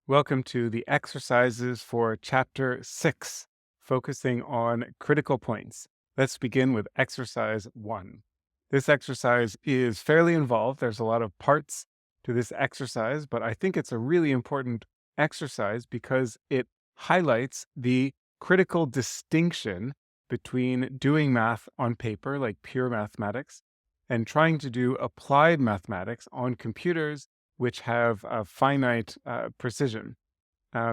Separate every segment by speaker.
Speaker 1: Welcome to the exercises for Chapter 6, focusing on critical points. Let's begin with exercise 1. This exercise is fairly involved. There's a lot of parts to this exercise, but I think it's a really important exercise because it highlights the critical distinction between doing math on paper, like pure mathematics, and trying to do applied mathematics on computers which have a finite precision.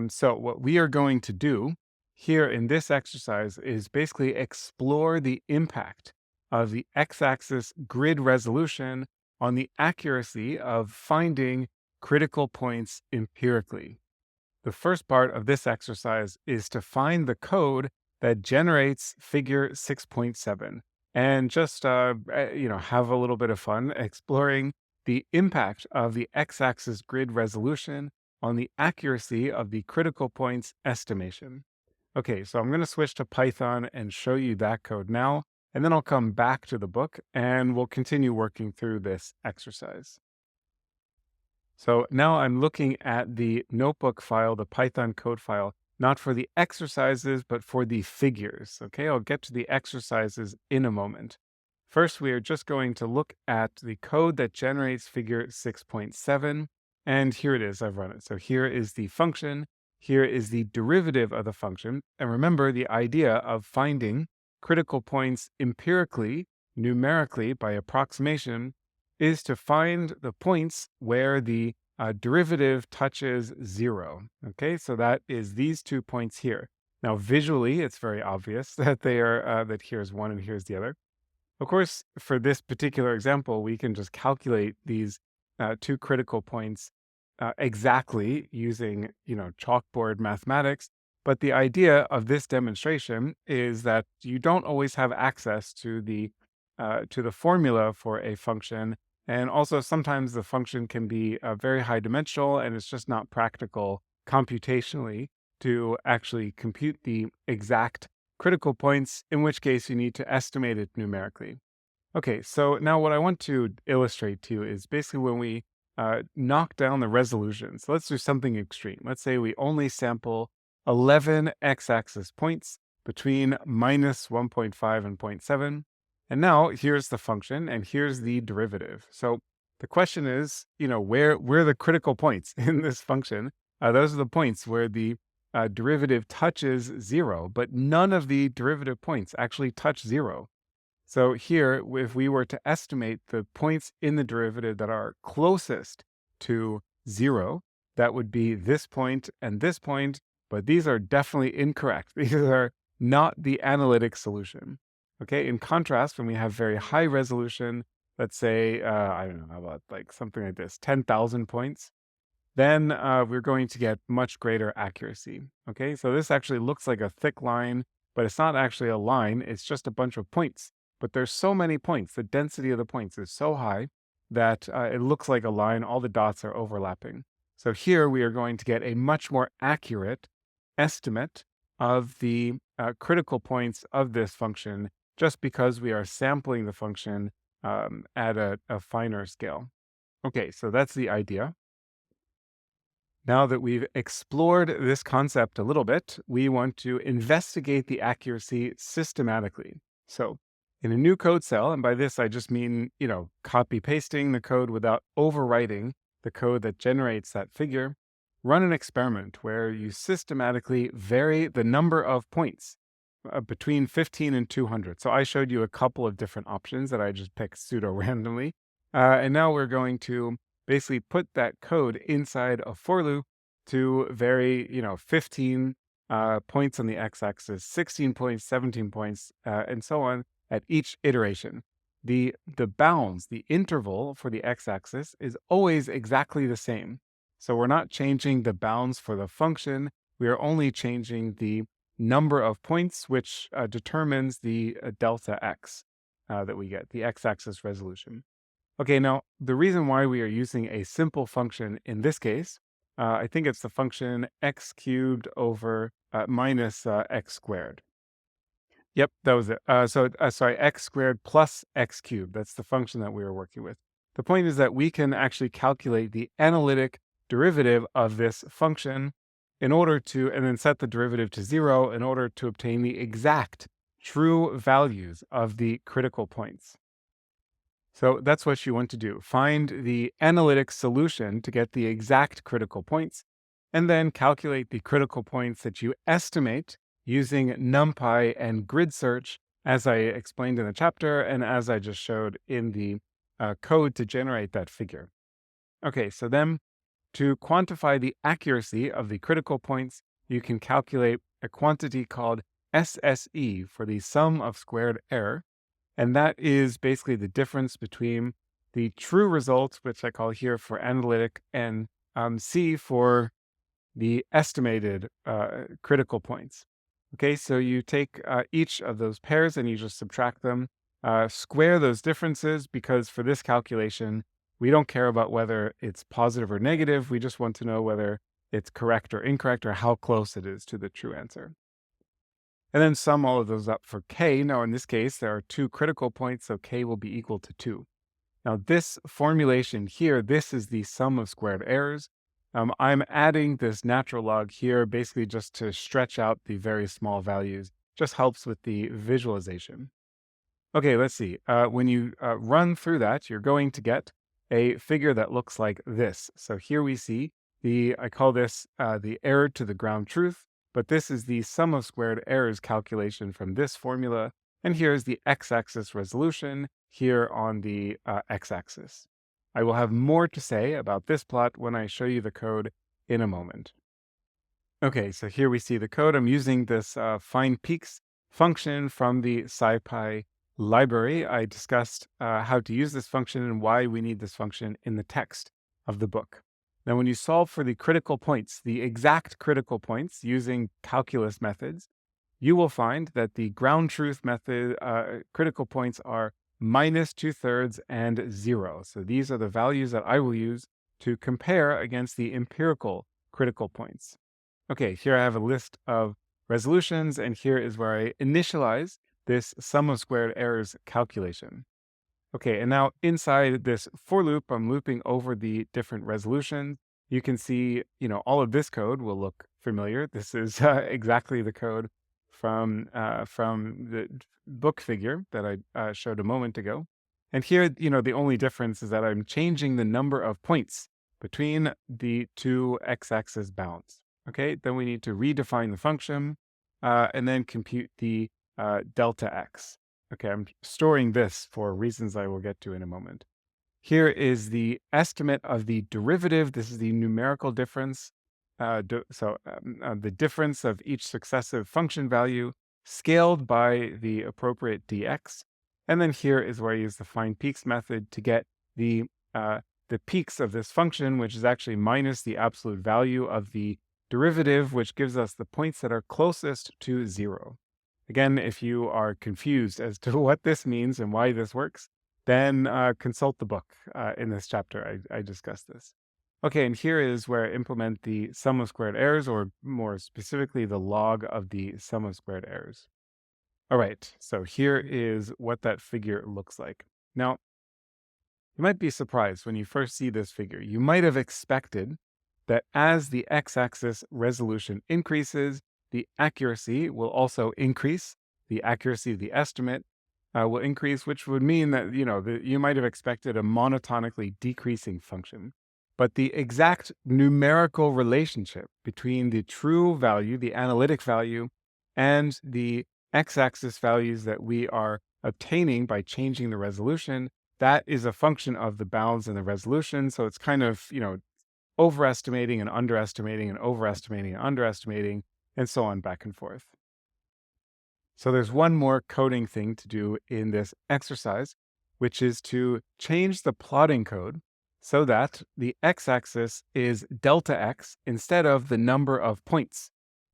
Speaker 1: So, what we are going to do here in this exercise is basically explore the impact of the x axis grid resolution on the accuracy of finding critical points empirically. The first part of this exercise is to find the code that generates figure 6.7 and just have a little bit of fun exploring the impact of the x-axis grid resolution on the accuracy of the critical points estimation. Okay, so I'm going to switch to Python and show you that code now, and then I'll come back to the book and we'll continue working through this exercise. So now I'm looking at the notebook file, the Python code file, not for the exercises, but for the figures. Okay, I'll get to the exercises in a moment. First, we are just going to look at the code that generates figure 6.7. And here it is, I've run it. So here is the function. Here is the derivative of the function. And remember the idea of finding critical points empirically, numerically, by approximation, is to find the points where the derivative touches 0. Okay, so that is these 2 points here. Now, visually, it's very obvious that they are that here's one and here's the other. Of course, for this particular example, we can just calculate these 2 critical points exactly using chalkboard mathematics. But the idea of this demonstration is that you don't always have access to the formula for a function. And also, sometimes the function can be very high dimensional and it's just not practical computationally to actually compute the exact critical points, in which case you need to estimate it numerically. Okay, so now what I want to illustrate to you is basically when we knock down the resolution. So let's do something extreme. Let's say we only sample 11 x-axis points between minus 1.5 and 0.7. And now here's the function and here's the derivative. So the question is, where are the critical points in this function? Those are the points where the derivative touches 0, but none of the derivative points actually touch 0. So here, if we were to estimate the points in the derivative that are closest to 0, that would be this point and this point, but these are definitely incorrect. These are not the analytic solution. Okay, in contrast, when we have very high resolution, let's say, I don't know, how about like something like this, 10,000 points, then we're going to get much greater accuracy. Okay, so this actually looks like a thick line, but it's not actually a line, it's just a bunch of points. But there's so many points, the density of the points is so high that it looks like a line, all the dots are overlapping. So here we are going to get a much more accurate estimate of the critical points of this function just because we are sampling the function at a finer scale. Okay, so that's the idea. Now that we've explored this concept a little bit, we want to investigate the accuracy systematically. So in a new code cell, and by this I just mean, copy pasting the code without overwriting the code that generates that figure, run an experiment where you systematically vary the number of points between 15 and 200. So I showed you a couple of different options that I just picked pseudo randomly. And now we're going to basically put that code inside a for loop to vary, 15 points on the x-axis, 16 points, 17 points, and so on at each iteration. The bounds, the interval for the x-axis is always exactly the same. So we're not changing the bounds for the function. We are only changing the number of points, which determines the delta x that we get, the x-axis resolution. Okay, now the reason why we are using a simple function in this case, I think it's the function x cubed over minus x squared. Yep, that was it. Sorry, x squared plus x cubed. That's the function that we were working with. The point is that we can actually calculate the analytic derivative of this function in order to, and then set the derivative to 0 in order to obtain the exact true values of the critical points. So that's what you want to do. Find the analytic solution to get the exact critical points, and then calculate the critical points that you estimate using NumPy and grid search, as I explained in the chapter and as I just showed in the code to generate that figure. Okay, so then to quantify the accuracy of the critical points, you can calculate a quantity called SSE for the sum of squared error. And that is basically the difference between the true results, which I call here for analytic, and C for the estimated critical points. Okay, so you take each of those pairs and you just subtract them, square those differences, because for this calculation, we don't care about whether it's positive or negative. We just want to know whether it's correct or incorrect or how close it is to the true answer. And then sum all of those up for k. Now, in this case, there are 2 critical points, so k will be equal to 2. Now, this formulation here, this is the sum of squared errors. I'm adding this natural log here basically just to stretch out the very small values. Just helps with the visualization. Okay, let's see. When you run through that, you're going to get a figure that looks like this. So here we see I call this the error to the ground truth, but this is the sum of squared errors calculation from this formula. And here's the x-axis resolution here on the x-axis. I will have more to say about this plot when I show you the code in a moment. Okay, so here we see the code. I'm using this find peaks function from the SciPy library. I discussed how to use this function and why we need this function in the text of the book. Now, when you solve for the critical points, the exact critical points using calculus methods, you will find that the ground truth method critical points are -2/3 and 0. So these are the values that I will use to compare against the empirical critical points. Okay, here I have a list of resolutions, and here is where I initialize this sum of squared errors calculation. Okay, and now inside this for loop, I'm looping over the different resolutions. You can see, all of this code will look familiar. This is exactly the code from the book figure that I showed a moment ago. And here, the only difference is that I'm changing the number of points between the two x-axis bounds. Okay, then we need to redefine the function and then compute the delta x. Okay, I'm storing this for reasons I will get to in a moment. Here is the estimate of the derivative. This is the numerical difference. The difference of each successive function value scaled by the appropriate dx. And then here is where I use the find peaks method to get the peaks of this function, which is actually minus the absolute value of the derivative, which gives us the points that are closest to 0. Again, if you are confused as to what this means and why this works, then consult the book. In this chapter, I discussed this. Okay, and here is where I implement the sum of squared errors, or more specifically, the log of the sum of squared errors. All right, so here is what that figure looks like. Now, you might be surprised when you first see this figure. You might have expected that as the x-axis resolution increases, the accuracy will also increase. The accuracy of the estimate will increase, which would mean that, you might have expected a monotonically decreasing function. But the exact numerical relationship between the true value, the analytic value, and the x-axis values that we are obtaining by changing the resolution, that is a function of the bounds and the resolution. So it's kind of, overestimating and underestimating and overestimating and underestimating, and so on back and forth. So there's one more coding thing to do in this exercise, which is to change the plotting code so that the x-axis is delta x instead of the number of points.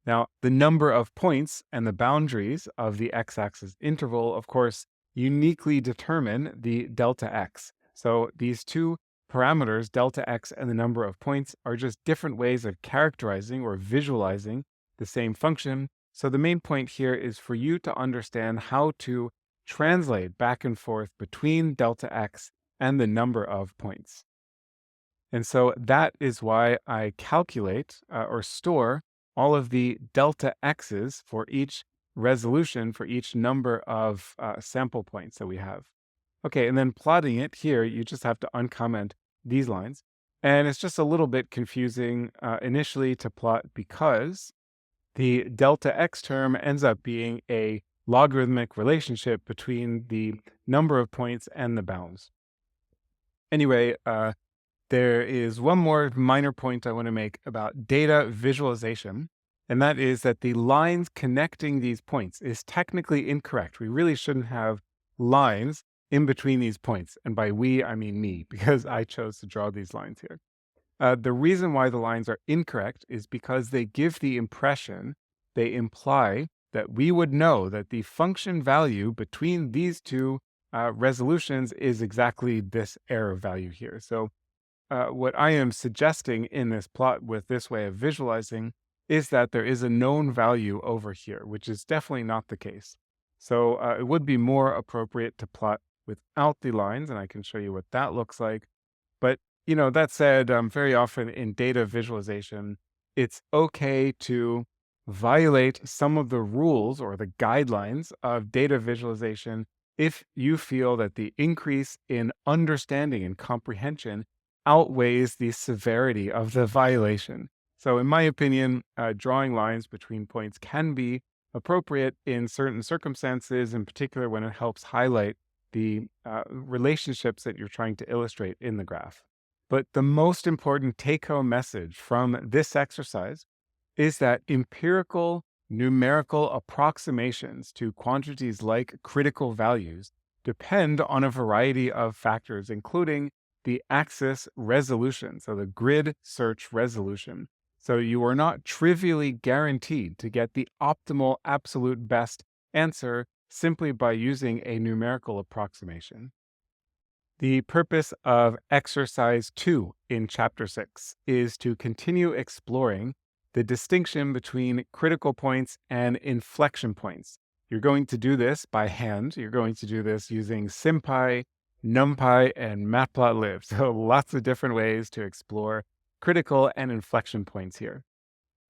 Speaker 1: Now, the number of points and the boundaries of the x-axis interval, of course, uniquely determine the delta x. So these two parameters, delta x and the number of points, are just different ways of characterizing or visualizing the same function. So the main point here is for you to understand how to translate back and forth between delta x and the number of points. And so that is why I calculate or store all of the delta x's for each resolution for each number of sample points that we have. Okay, and then plotting it here, you just have to uncomment these lines. And it's just a little bit confusing initially to plot because the delta x term ends up being a logarithmic relationship between the number of points and the bounds. Anyway, there is one more minor point I want to make about data visualization, and that is that the lines connecting these points is technically incorrect. We really shouldn't have lines in between these points. And by we, I mean me, because I chose to draw these lines here. The reason why the lines are incorrect is because they give the impression, they imply that we would know that the function value between these two resolutions is exactly this error value here. So what I am suggesting in this plot with this way of visualizing is that there is a known value over here, which is definitely not the case. So it would be more appropriate to plot without the lines, and I can show you what that looks like. But, that said, very often in data visualization, it's okay to violate some of the rules or the guidelines of data visualization if you feel that the increase in understanding and comprehension outweighs the severity of the violation. So, in my opinion, drawing lines between points can be appropriate in certain circumstances, in particular when it helps highlight the relationships that you're trying to illustrate in the graph. But the most important take home message from this exercise is that empirical numerical approximations to quantities like critical values depend on a variety of factors, including the axis resolution, so the grid search resolution. So you are not trivially guaranteed to get the optimal absolute best answer simply by using a numerical approximation. The purpose of exercise 2 in chapter 6 is to continue exploring the distinction between critical points and inflection points. You're going to do this by hand. You're going to do this using SymPy, NumPy, and Matplotlib. So lots of different ways to explore critical and inflection points here.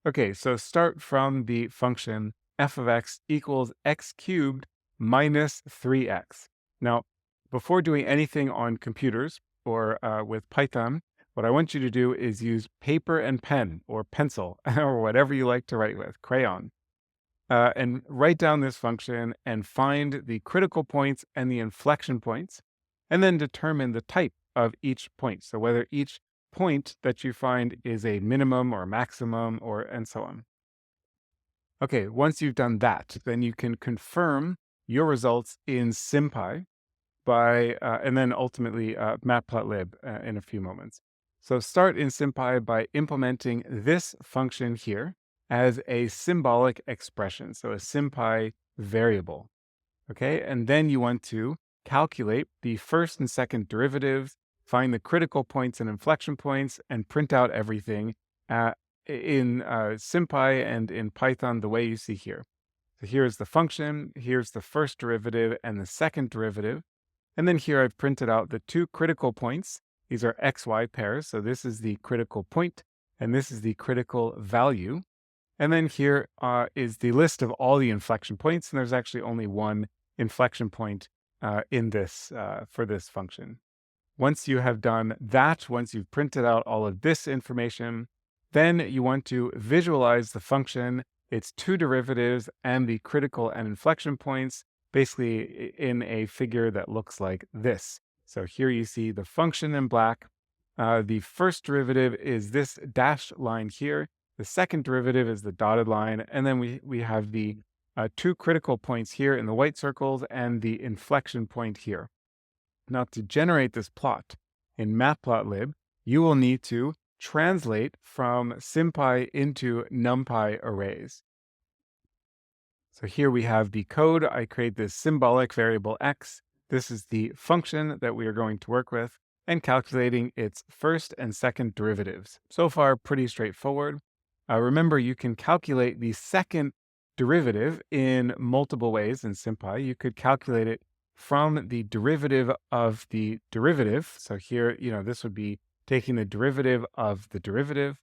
Speaker 1: Okay, so start from the function f of x equals x cubed minus 3x. Now, before doing anything on computers or with Python, what I want you to do is use paper and pen or pencil or whatever you like to write with, crayon, and write down this function and find the critical points and the inflection points, and then determine the type of each point. So whether each point that you find is a minimum or maximum or and so on. Okay, once you've done that, then you can confirm your results in SymPy by, and then ultimately Matplotlib in a few moments. So start in SymPy by implementing this function here as a symbolic expression, so a SymPy variable. Okay, and then you want to calculate the first and second derivatives, find the critical points and inflection points, and print out everything in SymPy and in Python the way you see here. So here's the function, here's the first derivative and the second derivative. And then here I've printed out the two critical points. These are XY pairs. So this is the critical point and this is the critical value. And then here is the list of all the inflection points. And there's actually only one inflection point in this for this function. Once you have done that, once you've printed out all of this information, then you want to visualize the function, its two derivatives, and the critical and inflection points, basically in a figure that looks like this. So here you see the function in black. The first derivative is this dashed line here. The second derivative is the dotted line. And then we have the two critical points here in the white circles and the inflection point here. Now, to generate this plot in Matplotlib, you will need to translate from SymPy into NumPy arrays. So here we have the code. I create this symbolic variable x. This is the function that we are going to work with and calculating its first and second derivatives. So far, pretty straightforward. Remember, you can calculate the second derivative in multiple ways in SymPy. You could calculate it from the derivative of the derivative. So here, this would be taking the derivative of the derivative.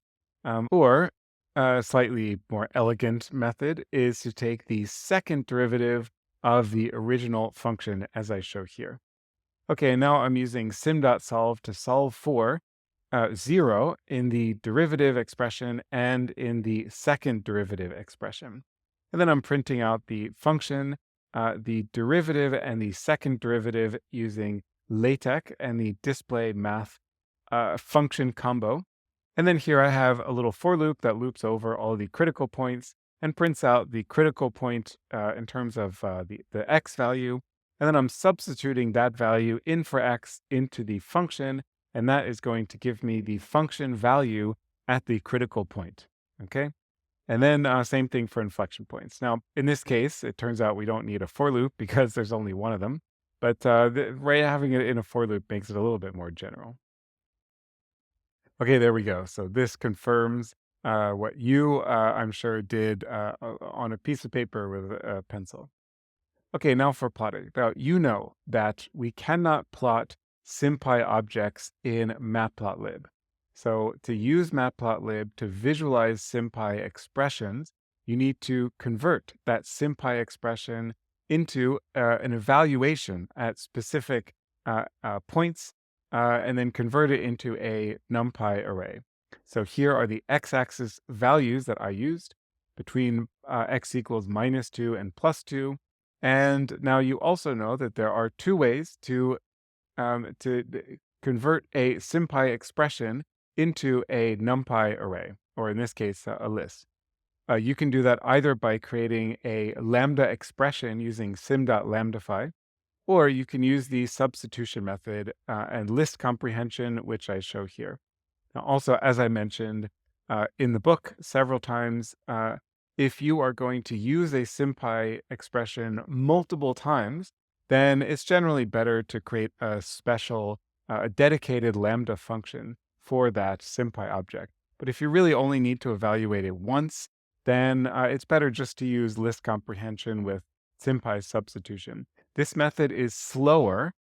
Speaker 1: Or a slightly more elegant method is to take the second derivative of the original function as I show here. Okay, now I'm using sim.solve to solve for 0 in the derivative expression and in the second derivative expression. And then I'm printing out the function, the derivative and the second derivative using LaTeX and the display math function combo. And then here I have a little for loop that loops over all the critical points and prints out the critical point in terms of the x value. And then I'm substituting that value in for x into the function, and that is going to give me the function value at the critical point, okay? And then same thing for inflection points. Now, in this case, it turns out we don't need a for loop because there's only one of them, but having it in a for loop makes it a little bit more general. Okay, there we go. So this confirms what you, I'm sure, did on a piece of paper with a pencil. Okay, now for plotting. Now, you know that we cannot plot SymPy objects in Matplotlib. So to use Matplotlib to visualize SymPy expressions, you need to convert that SymPy expression into an evaluation at specific points and then convert it into a NumPy array. So here are the x-axis values that I used between x equals -2 and +2. And now you also know that there are two ways to convert a SymPy expression into a NumPy array, or in this case, a list. You can do that either by creating a lambda expression using sim.lambdify, or you can use the substitution method and list comprehension, which I show here. Now, also, as I mentioned in the book several times, if you are going to use a SymPy expression multiple times, then it's generally better to create a special, a dedicated lambda function for that SymPy object. But if you really only need to evaluate it once, then it's better just to use list comprehension with SymPy substitution. This method is slower,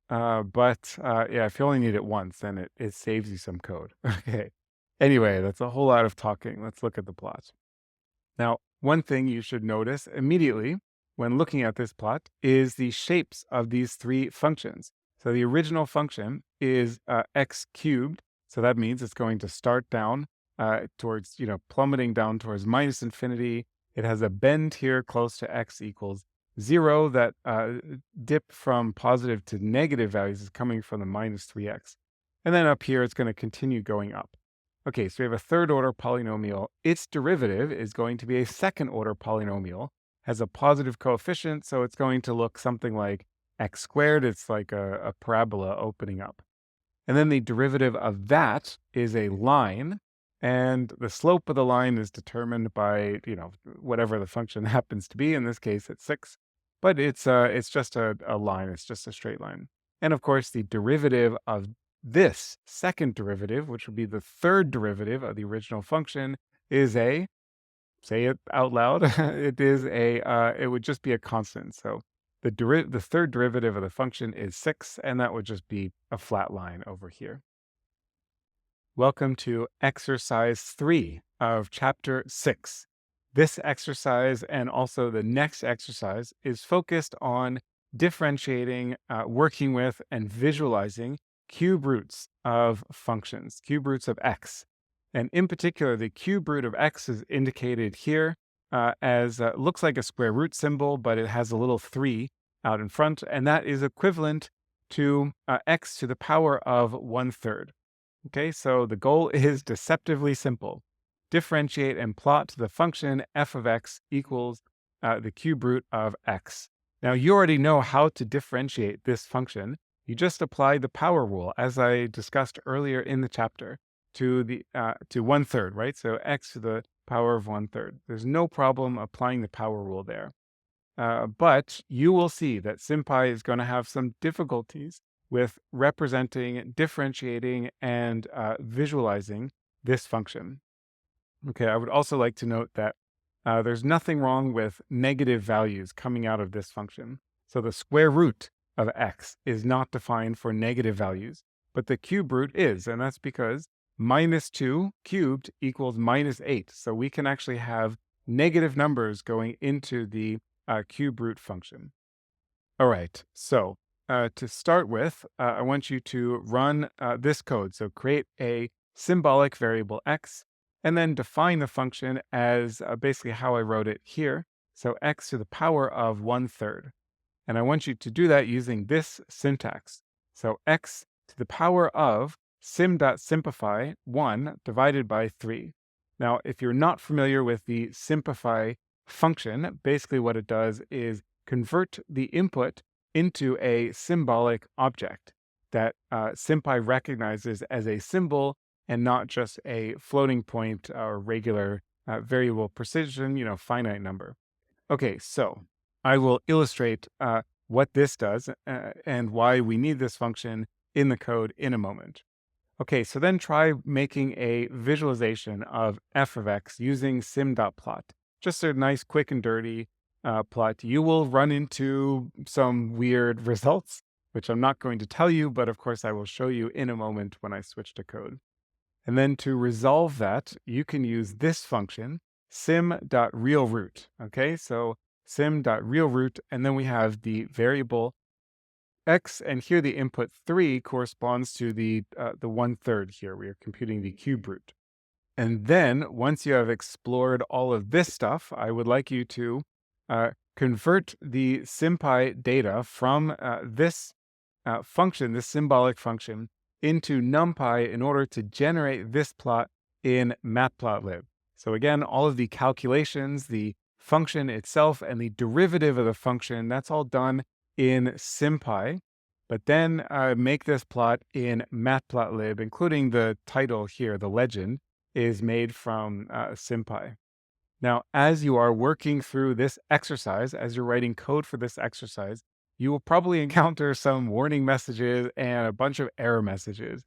Speaker 1: but yeah, if you only need it once, then it saves you some code. Okay. Anyway, that's a whole lot of talking. Let's look at the plot. Now, one thing you should notice immediately when looking at this plot is the shapes of these three functions. So the original function is x cubed. So that means it's going to start down towards, plummeting down towards -infinity. It has a bend here close to x equals 0. That dip from positive to negative values is coming from the -3x. And then up here, it's going to continue going up. Okay, so we have a third order polynomial. Its derivative is going to be a second order polynomial, has a positive coefficient, so it's going to look something like x squared. It's like a parabola opening up. And then the derivative of that is a line, and the slope of the line is determined by, whatever the function happens to be. In this case, it's 6, but it's just a line. It's just a straight line. And of course, the derivative of this second derivative, which would be the third derivative of the original function, is say it out loud, it would just be a constant. So the third derivative of the function is 6, and that would just be a flat line over here. Welcome to exercise 3 of chapter 6. This exercise and also the next exercise is focused on differentiating, working with, and visualizing cube roots of functions, cube roots of x. And in particular, the cube root of x is indicated here as looks like a square root symbol, but it has a little 3 out in front, and that is equivalent to x to the power of 1/3. Okay, so the goal is deceptively simple. Differentiate and plot the function f of x equals the cube root of x. Now, you already know how to differentiate this function. You just apply the power rule, as I discussed earlier in the chapter, to 1/3, right? So x to the power of 1/3. There's no problem applying the power rule there. But you will see that SymPy is going to have some difficulties with representing, differentiating, and visualizing this function. Okay, I would also like to note that there's nothing wrong with negative values coming out of this function. So the square root of x is not defined for negative values. but the cube root is, and that's because -2 cubed equals -8. So we can actually have negative numbers going into the cube root function. All right, so to start with, I want you to run this code. So create a symbolic variable x, and then define the function as basically how I wrote it here. So x to the power of 1/3. And I want you to do that using this syntax. So x to the power of sim.simplify 1 divided by 3. Now, if you're not familiar with the simplify function, basically what it does is convert the input into a symbolic object that SymPy recognizes as a symbol and not just a floating point or regular variable precision, finite number. Okay, so I will illustrate what this does and why we need this function in the code in a moment. Okay, so then try making a visualization of f of x using sim.plot. Just a nice, quick and dirty plot. You will run into some weird results, which I'm not going to tell you, but of course I will show you in a moment when I switch to code. And then to resolve that, you can use this function, sim.realRoot. Okay, so sim.realRoot, and then we have the variable x, and here the input 3 corresponds to the 1/3 here. We are computing the cube root. And then once you have explored all of this stuff, I would like you to convert the SymPy data from this function, this symbolic function, into NumPy in order to generate this plot in matplotlib. So again, all of the calculations, the function itself, and the derivative of the function, that's all done in SymPy. But then make this plot in matplotlib, including the title here, the legend, is made from SymPy. Now, as you are working through this exercise, as you're writing code for this exercise, you will probably encounter some warning messages and a bunch of error messages.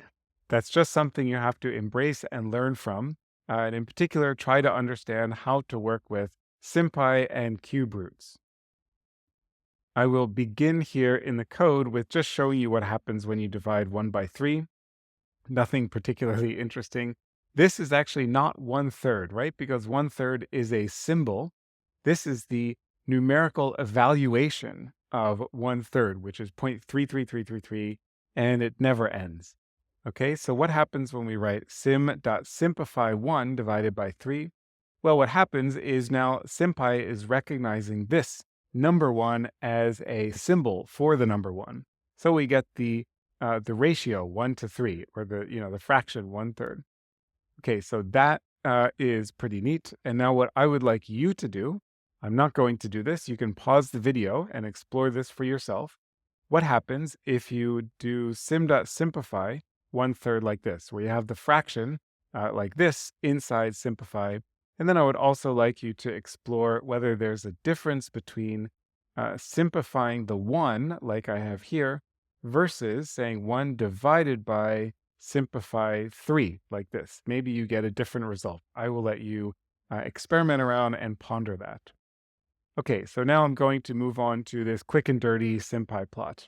Speaker 1: That's just something you have to embrace and learn from. And in particular, try to understand how to work with SymPy and cube roots. I will begin here in the code with just showing you what happens when you divide 1 by 3. Nothing particularly interesting. This is actually not 1/3, right? Because 1/3 is a symbol. This is the numerical evaluation of 1/3, which is 0.33333, and it never ends. Okay, so what happens when we write sim.simplify 1 divided by 3? Well, what happens is now SymPy is recognizing this number 1 as a symbol for the number 1. So we get the ratio 1 to 3, or the fraction 1/3. Okay, so that is pretty neat. And now what I would like you to do, I'm not going to do this. You can pause the video and explore this for yourself. What happens if you do sim.simplify 1/3 like this, where you have the fraction like this inside simplify. And then I would also like you to explore whether there's a difference between simplifying the 1, like I have here, versus saying 1 divided by simplify 3, like this. Maybe you get a different result. I will let you experiment around and ponder that. Okay, so now I'm going to move on to this quick and dirty SymPy plot.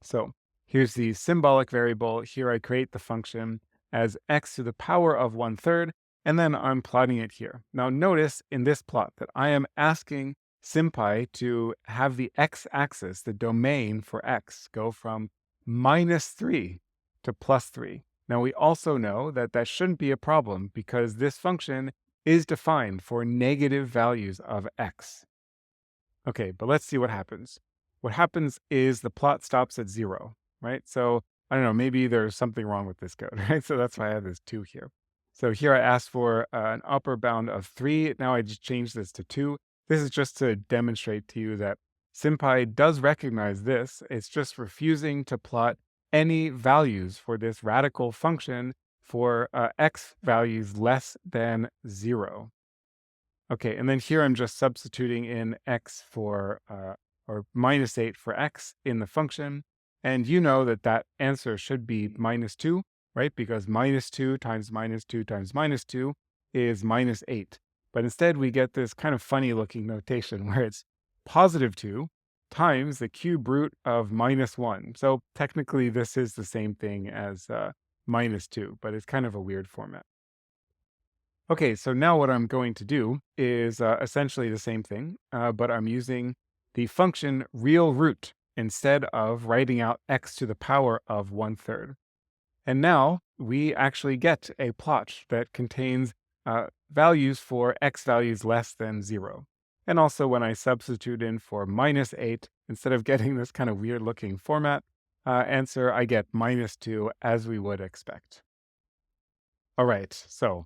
Speaker 1: So here's the symbolic variable. Here I create the function as x to the power of 1/3, and then I'm plotting it here. Now notice in this plot that I am asking SymPy to have the x-axis, the domain for x, go from -3 to +3. Now we also know that that shouldn't be a problem because this function is defined for negative values of x. Okay, but let's see what happens. What happens is the plot stops at 0, right? So I don't know, maybe there's something wrong with this code, right? So that's why I have this 2 here. So here I asked for an upper bound of 3. Now I just changed this to 2. This is just to demonstrate to you that SymPy does recognize this. It's just refusing to plot any values for this radical function for x values less than 0. Okay, and then here I'm just substituting in x for, or -8 for x in the function. And you know that that answer should be -2, right? Because -2 times -2 times -2 is -8. But instead we get this kind of funny looking notation where it's +2 times the cube root of -1. So technically, this is the same thing as -2, but it's kind of a weird format. Okay, so now what I'm going to do is essentially the same thing, but I'm using the function real root instead of writing out x to the power of 1/3. And now we actually get a plot that contains values for x values less than 0. And also when I substitute in for -8, instead of getting this kind of weird looking format answer, I get -2 as we would expect. All right, so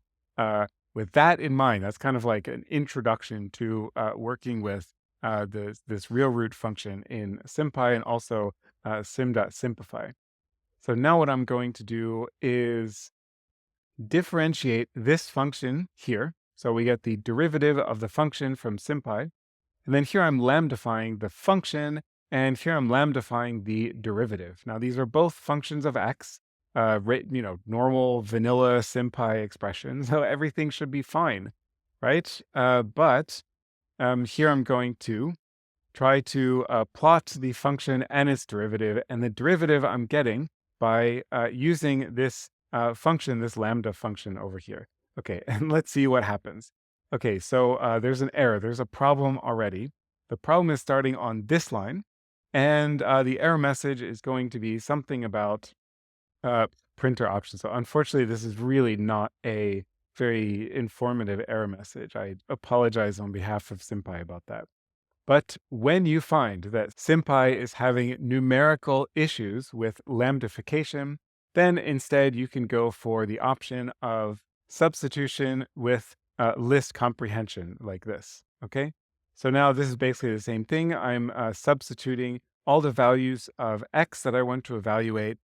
Speaker 1: with that in mind, that's kind of like an introduction to working with this real root function in SymPy and also sim.simplify. So now what I'm going to do is differentiate this function here. So we get the derivative of the function from SymPy. And then here I'm lambdifying the function, and here I'm lambdifying the derivative. Now these are both functions of x, normal vanilla SymPy expression. So everything should be fine, right? But here I'm going to try to plot the function and its derivative, and the derivative I'm getting by using this function, this lambda function over here. Okay, and let's see what happens. Okay, so there's an error. There's a problem already. The problem is starting on this line, and the error message is going to be something about uh, printer options. So unfortunately, this is really not a very informative error message. I apologize on behalf of SymPy about that. But when you find that SymPy is having numerical issues with lambdification, then instead you can go for the option of substitution with list comprehension like this, okay? So now this is basically the same thing. I'm substituting all the values of x that I want to evaluate,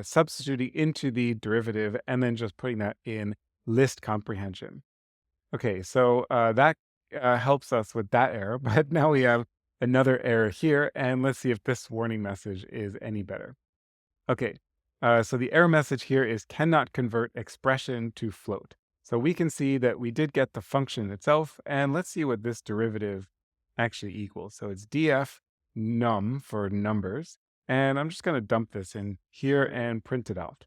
Speaker 1: substituting into the derivative, and then just putting that in list comprehension. Okay, so that helps us with that error, but now we have another error here, and let's see if this warning message is any better. Okay, so the error message here is cannot convert expression to float. So we can see that we did get the function itself, and let's see what this derivative actually equals. So it's df num for numbers, and I'm just going to dump this in here and print it out.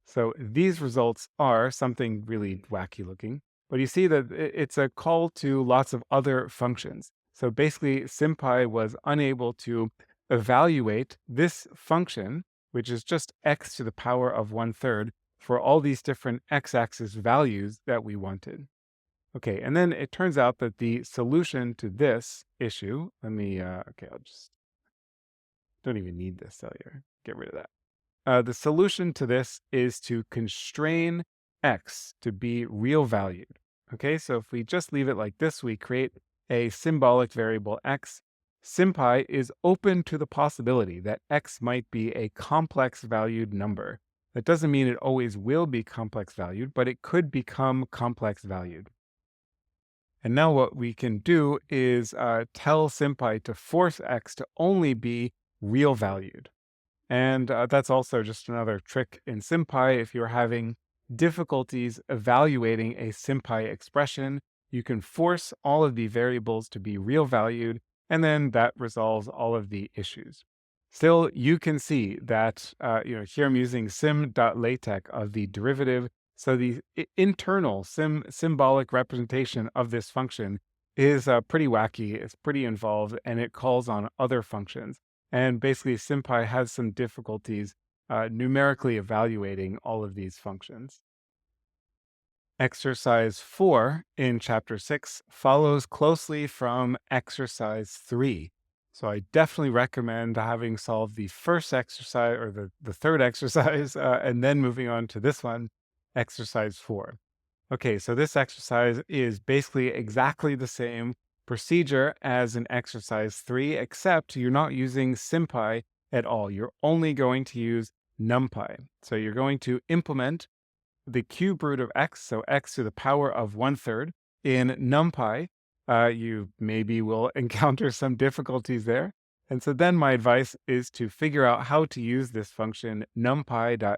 Speaker 1: So these results are something really wacky looking, but you see that it's a call to lots of other functions. So basically, SymPy was unable to evaluate this function, which is just x to the power of 1/3, for all these different x-axis values that we wanted. Okay, and then it turns out that the solution to this issue, okay, I'll just, don't even need this cell here. Get rid of that. The solution to this is to constrain x to be real valued. Okay, so if we just leave it like this, we create a symbolic variable x. SymPy is open to the possibility that x might be a complex valued number. That doesn't mean it always will be complex valued, but it could become complex valued. And now what we can do is tell SymPy to force x to only be real valued. And that's also just another trick in SymPy. If you're having difficulties evaluating a SymPy expression, you can force all of the variables to be real valued, and then that resolves all of the issues. Still, you can see that here I'm using sim.latex of the derivative. So the internal symbolic representation of this function is pretty wacky. It's pretty involved, and it calls on other functions. And basically, SymPy has some difficulties numerically evaluating all of these functions. Exercise 4 in Chapter 6 follows closely from Exercise 3. So I definitely recommend having solved the first exercise or the third exercise and then moving on to this one, Exercise 4. Okay, so this exercise is basically exactly the same procedure as in exercise 3, except you're not using SymPy at all. You're only going to use NumPy. So you're going to implement the cube root of x, so x to the power of 1/3 in NumPy. You maybe will encounter some difficulties there. And so then my advice is to figure out how to use this function numpy.cbrt,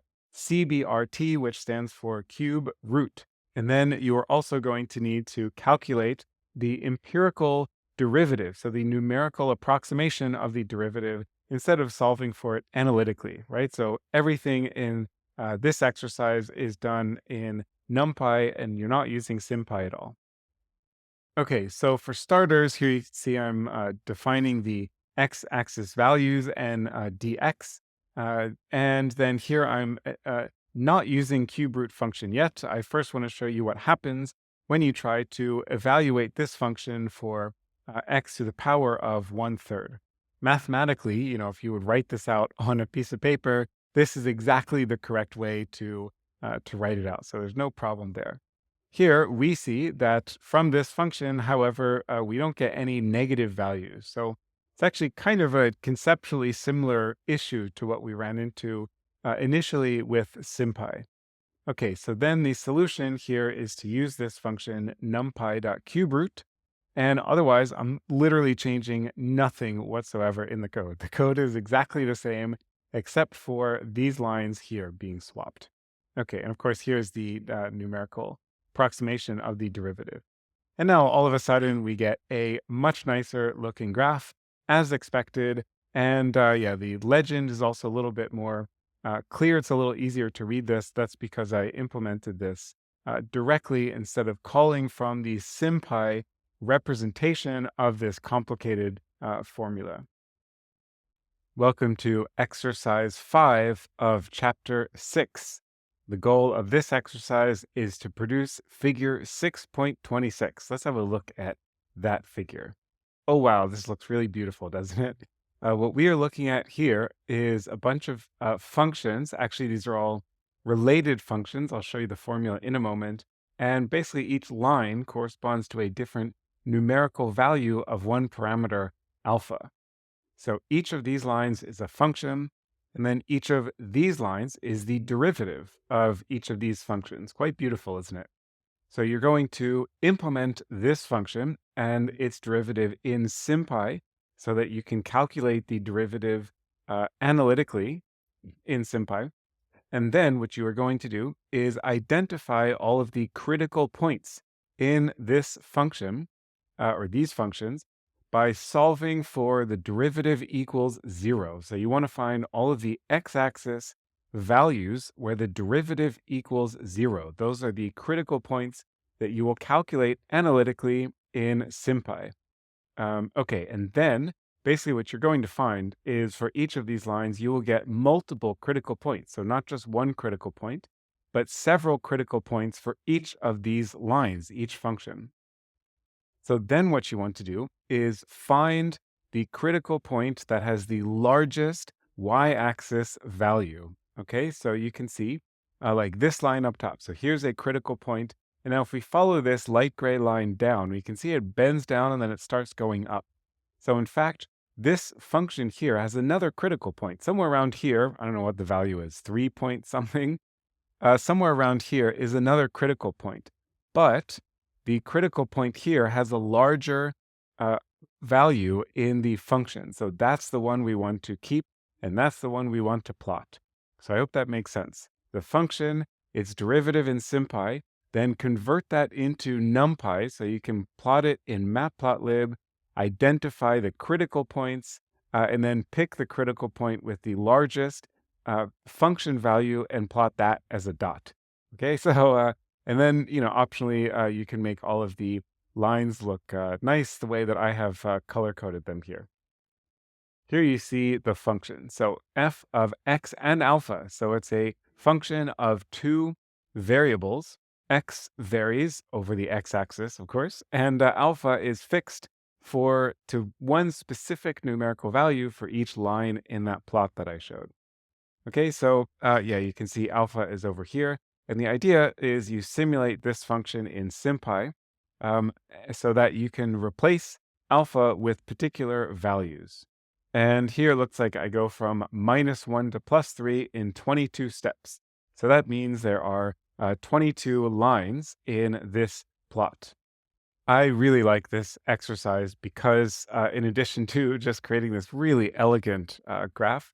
Speaker 1: which stands for cube root. And then you are also going to need to calculate the empirical derivative, so the numerical approximation of the derivative instead of solving for it analytically, right? So everything in this exercise is done in NumPy and you're not using SymPy at all. Okay, so for starters, here you see I'm defining the x-axis values and dx. And then here I'm not using cube-root function yet. I first want to show you what happens when you try to evaluate this function for x to the power of 1/3. Mathematically, if you would write this out on a piece of paper, this is exactly the correct way to write it out. So there's no problem there. Here we see that from this function, however, we don't get any negative values. So it's actually kind of a conceptually similar issue to what we ran into initially with SymPy. Okay, so then the solution here is to use this function numpy.cuberoot. And otherwise, I'm literally changing nothing whatsoever in the code. The code is exactly the same, except for these lines here being swapped. Okay, and of course, here's the numerical approximation of the derivative. And now all of a sudden we get a much nicer looking graph as expected. And yeah, the legend is also a little bit more clear. It's a little easier to read this. That's because I implemented this directly instead of calling from the SymPy representation of this complicated formula. Welcome to exercise 5 of chapter 6. The goal of this exercise is to produce figure 6.26. Let's have a look at that figure. Oh, wow, this looks really beautiful, doesn't it? What we are looking at here is a bunch of functions. Actually, these are all related functions. I'll show you the formula in a moment. And basically, each line corresponds to a different numerical value of one parameter, alpha. So each of these lines is a function, and then each of these lines is the derivative of each of these functions. Quite beautiful, isn't it? So you're going to implement this function and its derivative in SymPy so that you can calculate the derivative analytically in SymPy. And then what you are going to do is identify all of the critical points in this function or these functions by solving for the derivative equals 0. So you want to find all of the x-axis values where the derivative equals 0. Those are the critical points that you will calculate analytically in SymPy. Okay, and then basically what you're going to find is for each of these lines, you will get multiple critical points. So not just one critical point, but several critical points for each of these lines, each function. So then what you want to do is find the critical point that has the largest y-axis value. Okay, so you can see like this line up top. So here's a critical point. And now if we follow this light gray line down, we can see it bends down and then it starts going up. So in fact, this function here has another critical point somewhere around here. I don't know what the value is, 3 point something. Somewhere around here is another critical point. But the critical point here has a larger value in the function. So that's the one we want to keep, and that's the one we want to plot. So I hope that makes sense. The function, its derivative in SymPy, then convert that into NumPy so you can plot it in Matplotlib, identify the critical points, and then pick the critical point with the largest function value and plot that as a dot. Okay, so and then, optionally, you can make all of the lines look nice the way that I have color-coded them here. Here you see the function. So f of x and alpha. So it's a function of two variables. X varies over the x-axis, of course, and alpha is fixed to one specific numerical value for each line in that plot that I showed. Okay, so yeah, you can see alpha is over here. And the idea is you simulate this function in SymPy so that you can replace alpha with particular values. And here it looks like I go from -1 to +3 in 22 steps. So that means there are 22 lines in this plot. I really like this exercise because in addition to just creating this really elegant graph,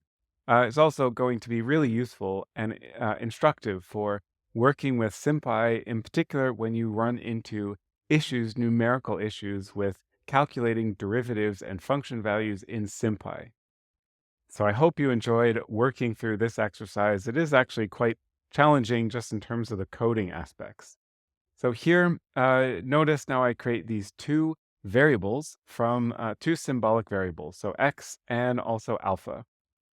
Speaker 1: it's also going to be really useful and instructive for working with SymPy, in particular when you run into issues, numerical issues with calculating derivatives and function values in SymPy. So I hope you enjoyed working through this exercise. It is actually quite challenging just in terms of the coding aspects. So here, notice now I create these two variables from two symbolic variables, so x and also alpha.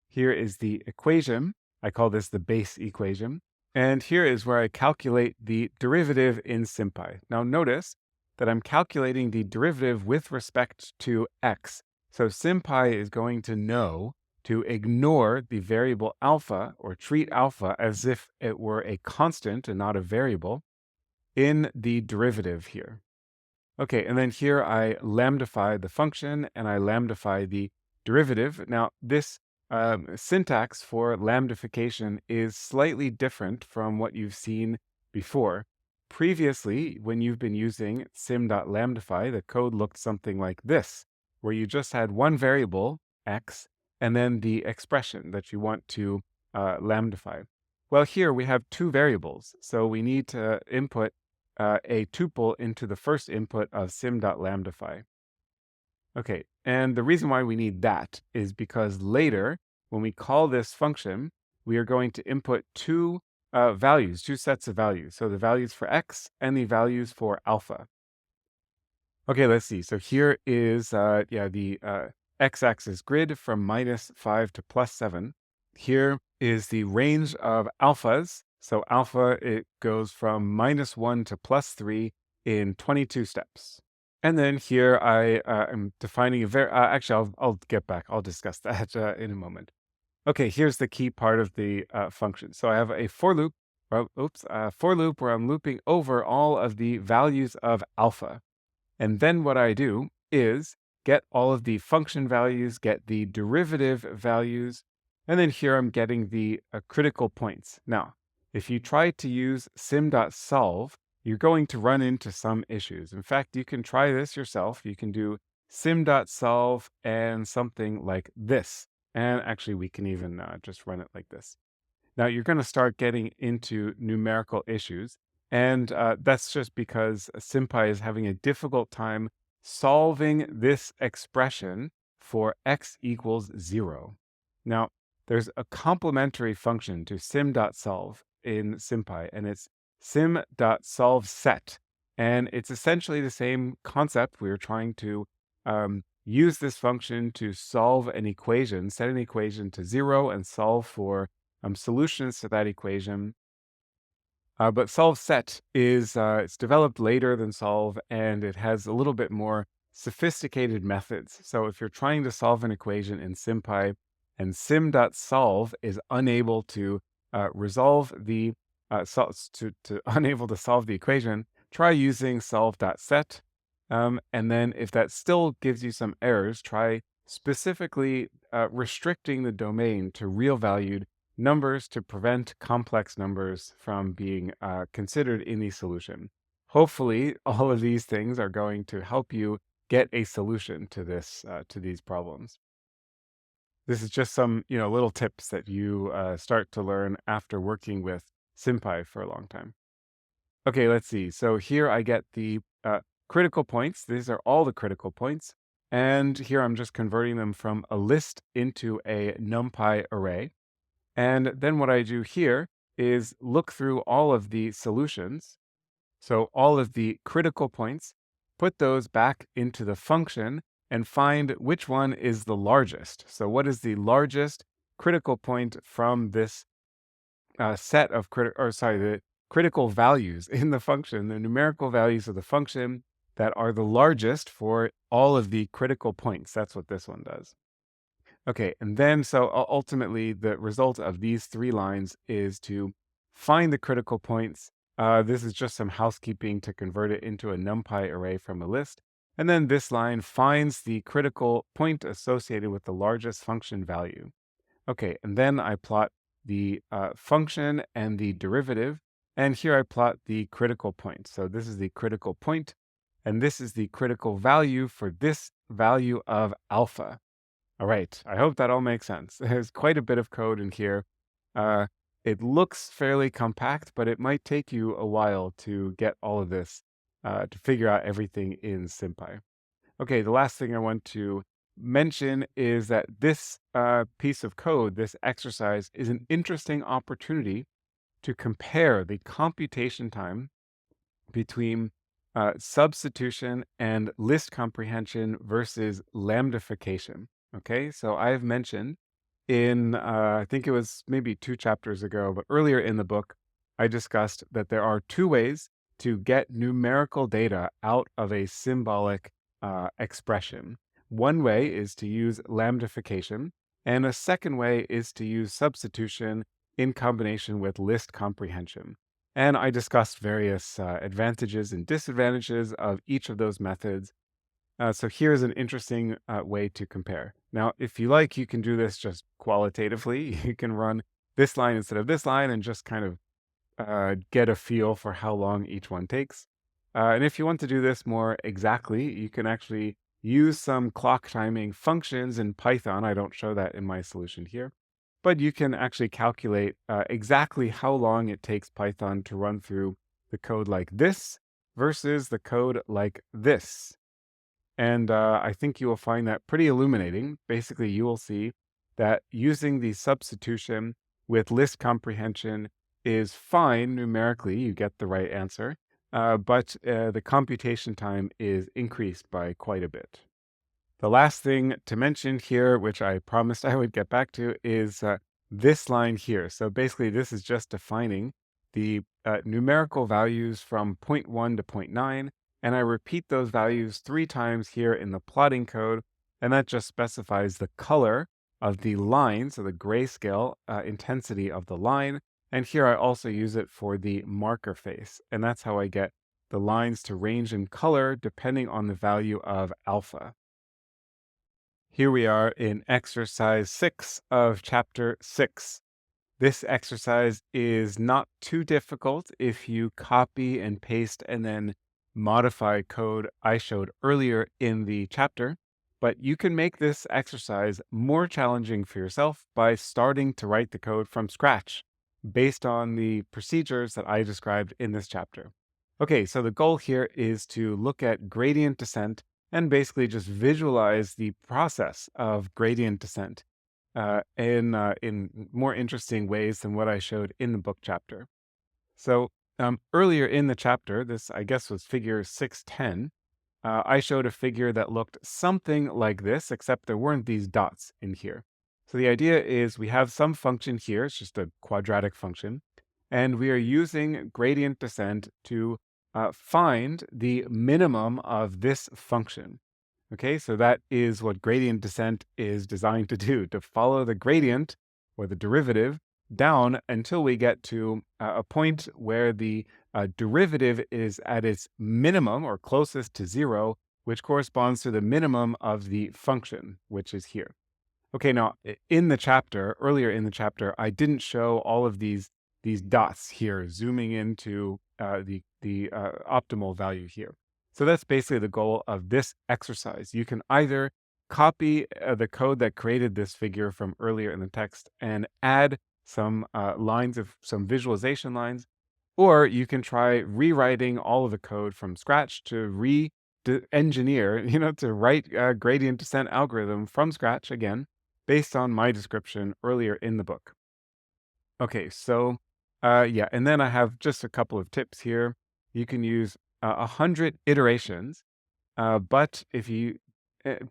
Speaker 1: Here is the equation. I call this the base equation. And here is where I calculate the derivative in SymPy. Now notice that I'm calculating the derivative with respect to x. So SymPy is going to know to ignore the variable alpha, or treat alpha as if it were a constant and not a variable, in the derivative here. Okay, and then here I lambdify the function and I lambdify the derivative. Now, this syntax for lambdification is slightly different from what you've seen before. Previously, when you've been using sim.lambdify, the code looked something like this, where you just had one variable, x, and then the expression that you want to lambdify. Well, here we have two variables, so we need to input a tuple into the first input of sim.lambdify. Okay, and the reason why we need that is because later, when we call this function, we are going to input two values, two sets of values. So the values for x and the values for alpha. Okay, let's see. So here is the x-axis grid from -5 to +7. Here is the range of alphas. So alpha, it goes from -1 to +3 in 22 steps. And then here I am defining a actually, I'll get back. I'll discuss that in a moment. Okay, here's the key part of the function. So I have a for loop, for loop where I'm looping over all of the values of alpha. And then what I do is get all of the function values, get the derivative values, and then here I'm getting the critical points. Now, if you try to use sim.solve, you're going to run into some issues. In fact, you can try this yourself. You can do sim.solve and something like this. And actually, we can even just run it like this. Now, you're going to start getting into numerical issues. And that's just because SymPy is having a difficult time solving this expression for x equals 0. Now, there's a complementary function to sim.solve in SymPy, and it's sim.solveSet. And it's essentially the same concept. We're trying to use this function to solve an equation, set an equation to 0 and solve for solutions to that equation. But solve set is it's developed later than solve, and it has a little bit more sophisticated methods. So if you're trying to solve an equation in SymPy and sim.solve is unable to resolve the unable to solve the equation, try using solve.set. And then if that still gives you some errors, try specifically restricting the domain to real valued numbers to prevent complex numbers from being considered in the solution. Hopefully, all of these things are going to help you get a solution to these problems. This is just some little tips that you start to learn after working with SymPy for a long time. Okay, let's see. So here I get the critical points. These are all the critical points. And here I'm just converting them from a list into a NumPy array. And then what I do here is look through all of the solutions. So all of the critical points, put those back into the function and find which one is the largest. So what is the largest critical point from this set of the critical values in the function, the numerical values of the function that are the largest for all of the critical points. That's what this one does. Okay, and then so ultimately the result of these three lines is to find the critical points. This is just some housekeeping to convert it into a NumPy array from a list. And then this line finds the critical point associated with the largest function value. Okay, and then I plot the function and the derivative. And here I plot the critical point. So this is the critical point, and this is the critical value for this value of alpha. All right, I hope that all makes sense. There's quite a bit of code in here. It looks fairly compact, but it might take you a while to get all of this, to figure out everything in SymPy. Okay, the last thing I want to mention is that this piece of code, this exercise, is an interesting opportunity to compare the computation time between substitution and list comprehension versus lambdification. Okay, so I've mentioned in, I think it was maybe 2 chapters ago, but earlier in the book, I discussed that there are two ways to get numerical data out of a symbolic expression. One way is to use lambdification, and a second way is to use substitution in combination with list comprehension. And I discussed various advantages and disadvantages of each of those methods. So here's an interesting way to compare. Now, if you like, you can do this just qualitatively. You can run this line instead of this line and just kind of get a feel for how long each one takes. And if you want to do this more exactly, you can actually use some clock timing functions in Python. I don't show that in my solution here, but you can actually calculate exactly how long it takes Python to run through the code like this versus the code like this. And I think you will find that pretty illuminating. Basically, you will see that using the substitution with list comprehension is fine numerically. You get the right answer, but the computation time is increased by quite a bit. The last thing to mention here, which I promised I would get back to, is this line here. So basically, this is just defining the numerical values from point 1 to point 9. And I repeat those values 3 times here in the plotting code. And that just specifies the color of the line, so the grayscale intensity of the line. And here I also use it for the marker face. And that's how I get the lines to range in color depending on the value of alpha. Here we are in exercise 6 of chapter 6. This exercise is not too difficult if you copy and paste and then modify code I showed earlier in the chapter, but you can make this exercise more challenging for yourself by starting to write the code from scratch based on the procedures that I described in this chapter. Okay, so the goal here is to look at gradient descent and basically just visualize the process of gradient descent in more interesting ways than what I showed in the book chapter. So earlier in the chapter, this I guess was figure 610, I showed a figure that looked something like this, except there weren't these dots in here. So the idea is we have some function here, it's just a quadratic function, and we are using gradient descent to find the minimum of this function. Okay, so that is what gradient descent is designed to do, to follow the gradient or the derivative down until we get to a point where the derivative is at its minimum or closest to 0, which corresponds to the minimum of the function, which is here. Okay, now in the chapter, earlier in the chapter, I didn't show all of these dots here, zooming into the optimal value here. So that's basically the goal of this exercise. You can either copy the code that created this figure from earlier in the text and add some lines of some visualization lines, or you can try rewriting all of the code from scratch to engineer, to write a gradient descent algorithm from scratch again, based on my description earlier in the book. Okay, so yeah, and then I have just a couple of tips here. You can use 100 iterations, but if you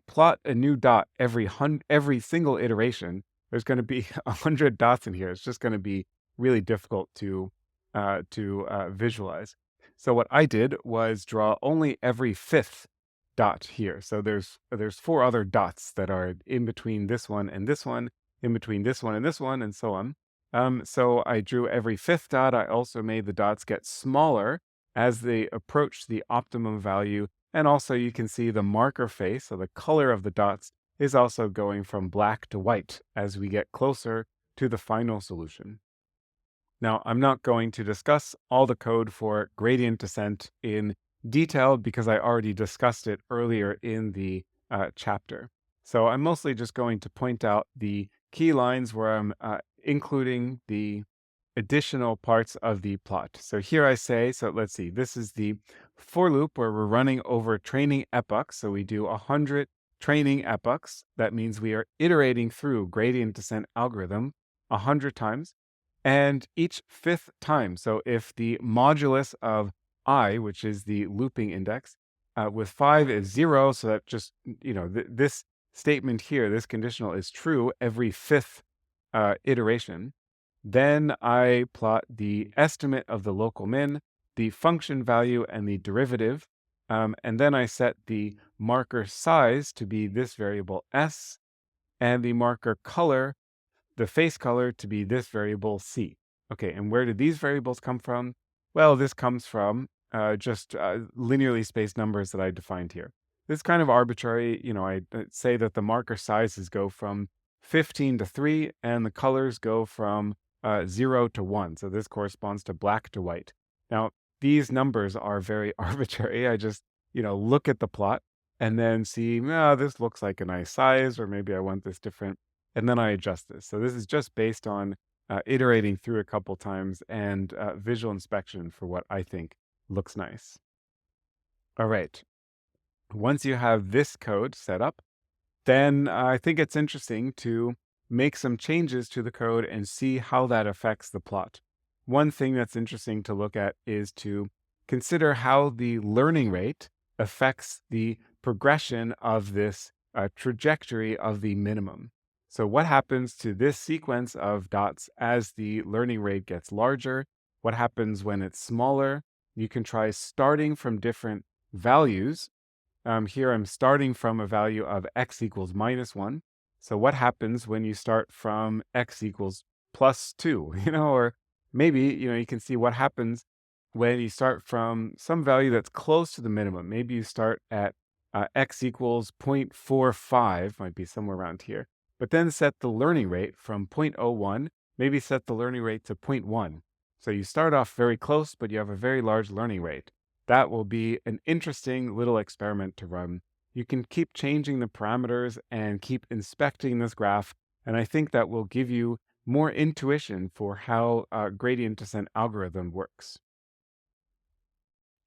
Speaker 1: plot a new dot every single iteration, there's going to be 100 dots in here. It's just going to be really difficult to visualize. So what I did was draw only every fifth dot here. So there's 4 other dots that are in between this one and this one, in between this one and this one, and so on. So I drew every fifth dot. I also made the dots get smaller as they approach the optimum value. And also you can see the marker face, so the color of the dots is also going from black to white as we get closer to the final solution. Now, I'm not going to discuss all the code for gradient descent in detail because I already discussed it earlier in the chapter. So I'm mostly just going to point out the key lines where I'm including the additional parts of the plot. So here I say, so let's see, this is the for loop where we're running over training epochs. So we do 100 training epochs. That means we are iterating through gradient descent algorithm 100 times. And each fifth time, so if the modulus of I, which is the looping index, with 5 is 0, so that just, this statement here, this conditional is true every fifth iteration. Then I plot the estimate of the local min, the function value, and the derivative. And then I set the marker size to be this variable s, and the marker color, the face color, to be this variable c. Okay, and where did these variables come from? Well, this comes from just linearly spaced numbers that I defined here. This is kind of arbitrary. I say that the marker sizes go from 15 to 3, and the colors go from 0 to 1. So this corresponds to black to white. Now, these numbers are very arbitrary. I just, look at the plot and then see, this looks like a nice size, or maybe I want this different, and then I adjust this. So this is just based on iterating through a couple times and visual inspection for what I think looks nice. All right. Once you have this code set up, then I think it's interesting to make some changes to the code and see how that affects the plot. One thing that's interesting to look at is to consider how the learning rate affects the progression of this trajectory of the minimum. So what happens to this sequence of dots as the learning rate gets larger? What happens when it's smaller? You can try starting from different values. Here I'm starting from a value of x equals -1. So what happens when you start from x equals +2, or maybe, you can see what happens when you start from some value that's close to the minimum. Maybe you start at x equals 0.45, might be somewhere around here, but then set the learning rate from 0.01, maybe set the learning rate to 0.1. So you start off very close, but you have a very large learning rate. That will be an interesting little experiment to run. You can keep changing the parameters and keep inspecting this graph, and I think that will give you more intuition for how gradient descent algorithm works.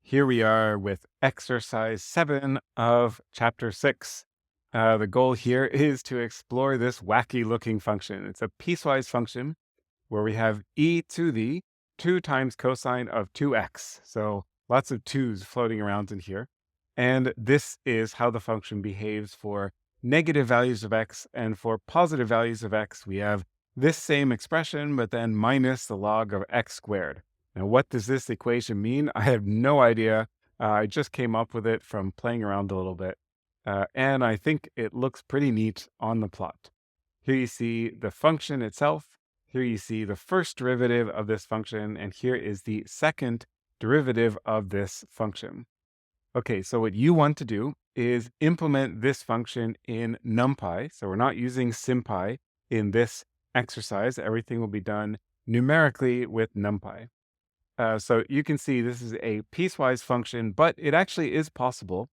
Speaker 1: Here we are with exercise 7 of chapter 6. The goal here is to explore this wacky looking function. It's a piecewise function where we have e to the 2 times cosine of 2x. So lots of 2's floating around in here. And this is how the function behaves for negative values of x, and for positive values of x, we have this same expression, but then minus the log of x squared. Now, what does this equation mean? I have no idea. I just came up with it from playing around a little bit. And I think it looks pretty neat on the plot. Here you see the function itself. Here you see the first derivative of this function, and here is the second derivative of this function. Okay, so what you want to do is implement this function in NumPy. So we're not using SymPy in this exercise. Everything will be done numerically with NumPy. So you can see this is a piecewise function, but it actually is possible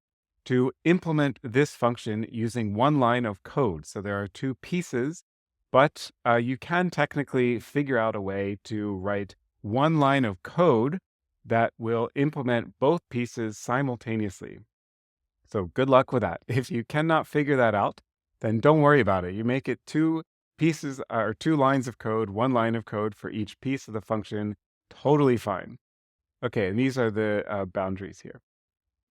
Speaker 1: to implement this function using one line of code. So there are 2 pieces, but you can technically figure out a way to write one line of code that will implement both pieces simultaneously. So good luck with that. If you cannot figure that out, then don't worry about it. You make it 2 pieces or 2 lines of code, one line of code for each piece of the function. Totally fine. Okay, and these are the boundaries here.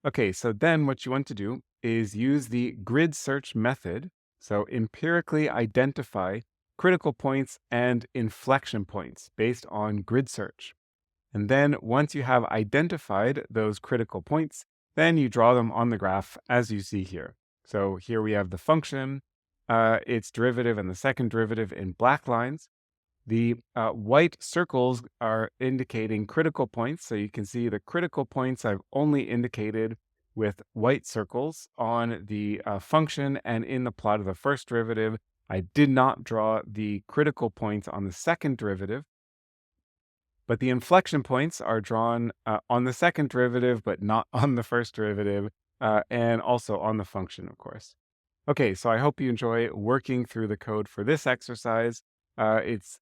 Speaker 1: Okay, so then what you want to do is use the grid search method. So empirically identify critical points and inflection points based on grid search. And then once you have identified those critical points, then you draw them on the graph as you see here. So here we have the function, its derivative and the second derivative in black lines. The white circles are indicating critical points. So you can see the critical points I've only indicated with white circles on the function, and in the plot of the first derivative, I did not draw the critical points on the second derivative. But the inflection points are drawn on the second derivative, but not on the first derivative, and also on the function, of course. Okay, so I hope you enjoy working through the code for this exercise. There's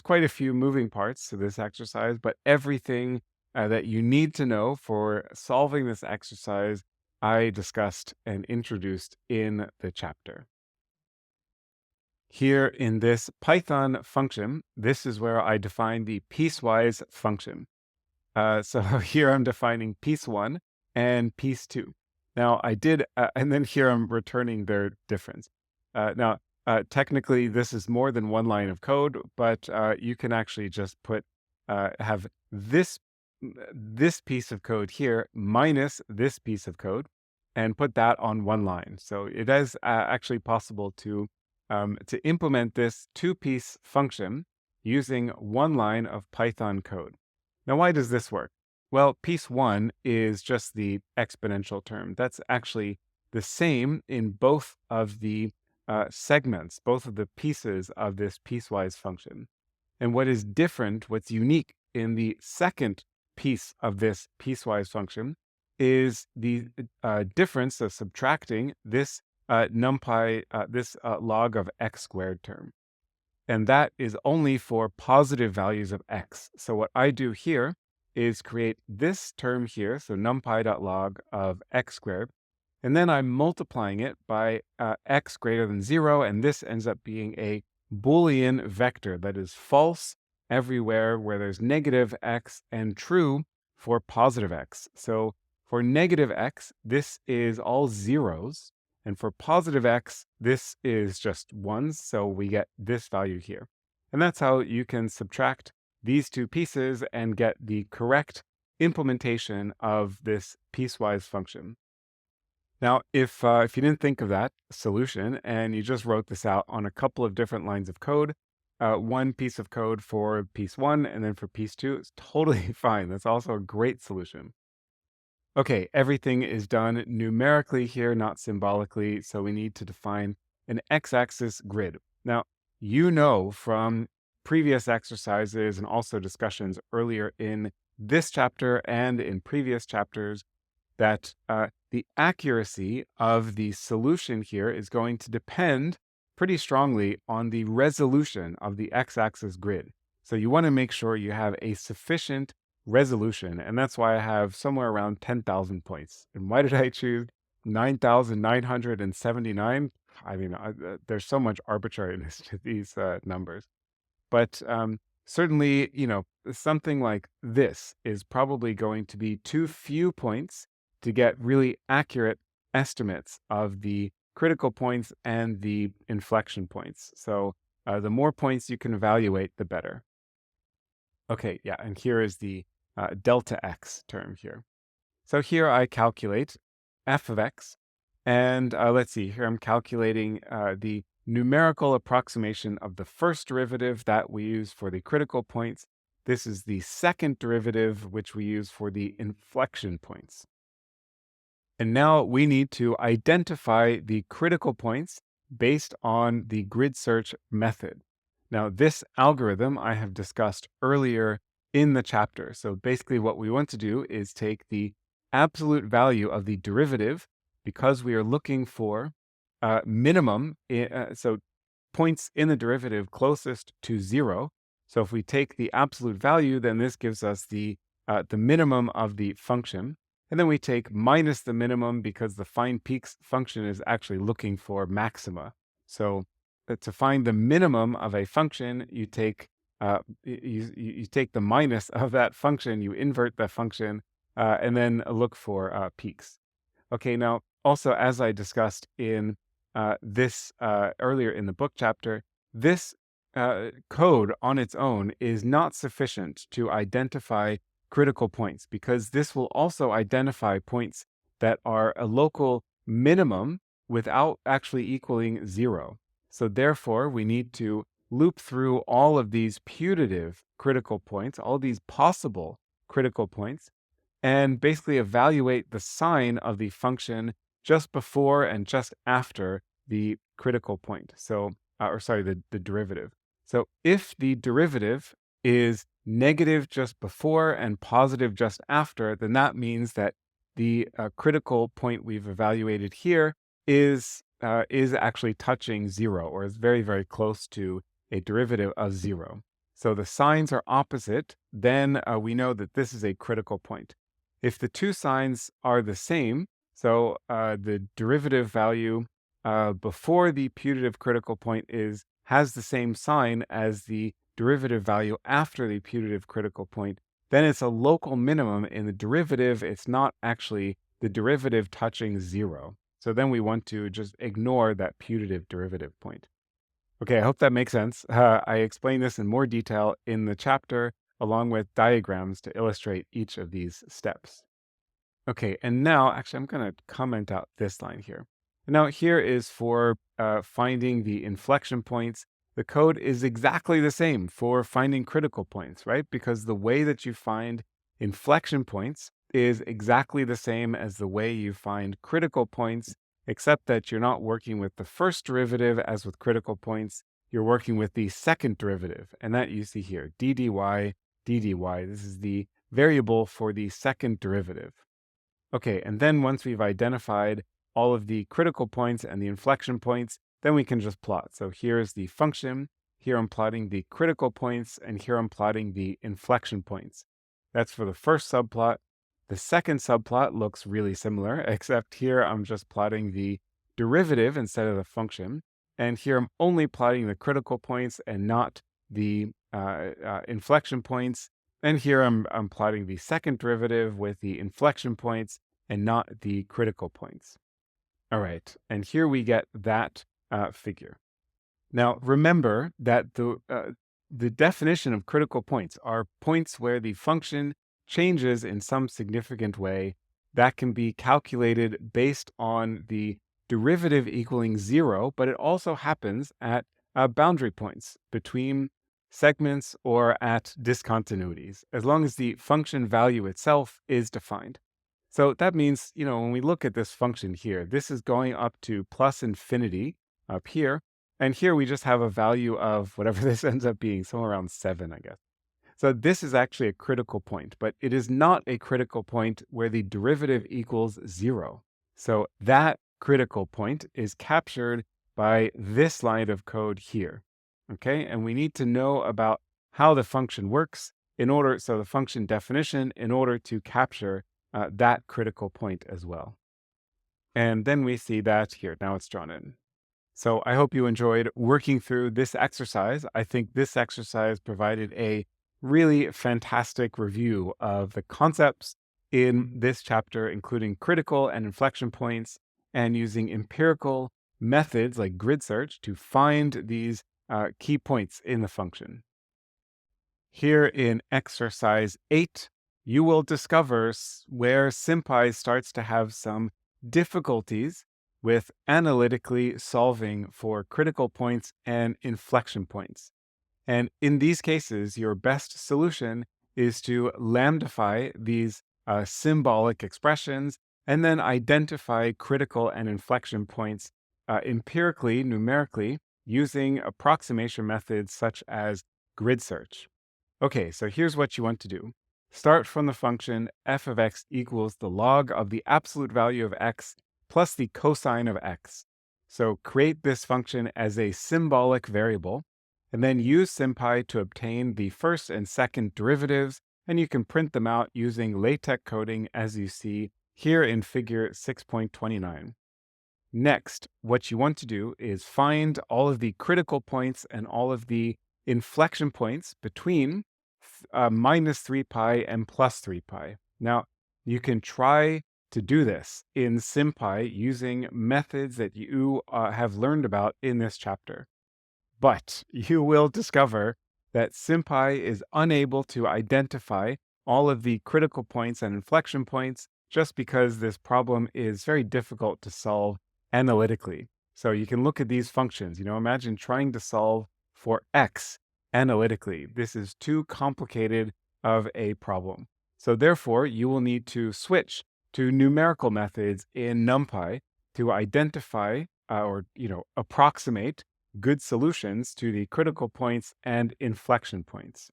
Speaker 1: quite a few moving parts to this exercise, but everything that you need to know for solving this exercise I discussed and introduced in the chapter. Here in this Python function, this is where I define the piecewise function. So here I'm defining piece one and piece two. Now I did, and then here I'm returning their difference. Technically this is more than one line of code, but you can actually just have this piece of code here minus this piece of code and put that on one line. So it is actually possible to implement this two-piece function using one line of Python code. Now, why does this work? Well, piece one is just the exponential term. That's actually the same in both of the segments, both of the pieces of this piecewise function. And what is different, what's unique in the second piece of this piecewise function is the difference of subtracting this NumPy, this log of x squared term. And that is only for positive values of x. So what I do here is create this term here, so numpy.log of x squared, and then I'm multiplying it by x greater than 0, and this ends up being a Boolean vector that is false everywhere where there's negative x and true for positive x. So for negative x, this is all zeros. And for positive x, this is just ones, so we get this value here. And that's how you can subtract these two pieces and get the correct implementation of this piecewise function. Now, if you didn't think of that solution and you just wrote this out on a couple of different lines of code, one piece of code for piece one and then for piece two, it's totally fine. That's also a great solution. Okay, everything is done numerically here, not symbolically, so we need to define an x-axis grid. Now, you know from previous exercises and also discussions earlier in this chapter and in previous chapters that the accuracy of the solution here is going to depend pretty strongly on the resolution of the x-axis grid. So you want to make sure you have a sufficient resolution, and that's why I have somewhere around 10,000 points. And why did I choose 9,979? I mean, there's so much arbitrariness to these numbers. But certainly, something like this is probably going to be too few points to get really accurate estimates of the critical points and the inflection points. So the more points you can evaluate, the better. Okay, yeah, and here is the delta x term here. So here I calculate f of x, and let's see, here I'm calculating the numerical approximation of the first derivative that we use for the critical points. This is the second derivative, which we use for the inflection points. And now we need to identify the critical points based on the grid search method. Now, this algorithm I have discussed earlier in the chapter. So basically what we want to do is take the absolute value of the derivative because we are looking for minimum, so points in the derivative closest to 0. So if we take the absolute value, then this gives us the minimum of the function. And then we take minus the minimum because the find peaks function is actually looking for maxima. So to find the minimum of a function, you take you take the minus of that function, you invert the function, and then look for peaks. Okay, now also as I discussed in this earlier in the book chapter, this code on its own is not sufficient to identify critical points because this will also identify points that are a local minimum without actually equaling 0. So therefore, we need to loop through all of these putative critical points, all these possible critical points, and basically evaluate the sign of the function just before and just after the critical point. So, the derivative. So if the derivative is negative just before and positive just after, then that means that the critical point we've evaluated here is actually touching 0 or is very, very close to a derivative of 0. So the signs are opposite, then we know that this is a critical point. If the two signs are the same, so the derivative value before the putative critical point has the same sign as the derivative value after the putative critical point, then it's a local minimum in the derivative. It's not actually the derivative touching zero. So then we want to just ignore that putative derivative point. Okay, I hope that makes sense. I explain this in more detail in the chapter, along with diagrams to illustrate each of these steps. Okay, and now actually I'm going to comment out this line here. Now here is for finding the inflection points. The code is exactly the same for finding critical points, right? Because the way that you find inflection points is exactly the same as the way you find critical points, except that you're not working with the first derivative as with critical points. You're working with the second derivative, and that you see here, d dy, d dy. This is the variable for the second derivative. Okay, and then once we've identified all of the critical points and the inflection points, then we can just plot. So here's the function, here I'm plotting the critical points, and here I'm plotting the inflection points. That's for the first subplot. The second subplot looks really similar, except here I'm just plotting the derivative instead of the function. And here I'm only plotting the critical points and not the inflection points. And here I'm plotting the second derivative with the inflection points and not the critical points. All right, and here we get that figure. Now, remember that the definition of critical points are points where the function changes in some significant way that can be calculated based on the derivative equaling zero, but it also happens at boundary points between segments or at discontinuities, as long as the function value itself is defined. So that means, when we look at this function here, this is going up to plus infinity up here. And here we just have a value of whatever this ends up being, somewhere around 7, I guess. So this is actually a critical point, but it is not a critical point where the derivative equals 0. So that critical point is captured by this line of code here. Okay, and we need to know about how the function works so the function definition, in order to capture that critical point as well. And then we see that here. Now it's drawn in. So I hope you enjoyed working through this exercise. I think this exercise provided a really fantastic review of the concepts in this chapter, including critical and inflection points, and using empirical methods like grid search to find these key points in the function. Here in exercise 8, you will discover where SymPy starts to have some difficulties with analytically solving for critical points and inflection points. And in these cases, your best solution is to lambdify these symbolic expressions and then identify critical and inflection points empirically, numerically, using approximation methods such as grid search. Okay, so here's what you want to do. Start from the function f of x equals the log of the absolute value of x plus the cosine of x. So create this function as a symbolic variable, and then use SymPy to obtain the first and second derivatives, and you can print them out using LaTeX coding as you see here in figure 6.29. Next, what you want to do is find all of the critical points and all of the inflection points between minus 3 pi and plus 3 pi. Now, you can try to do this in SymPy using methods that you have learned about in this chapter. But you will discover that SymPy is unable to identify all of the critical points and inflection points just because this problem is very difficult to solve analytically. So you can look at these functions. Imagine trying to solve for x analytically. This is too complicated of a problem. So therefore, you will need to switch to numerical methods in NumPy to identify or approximate good solutions to the critical points and inflection points.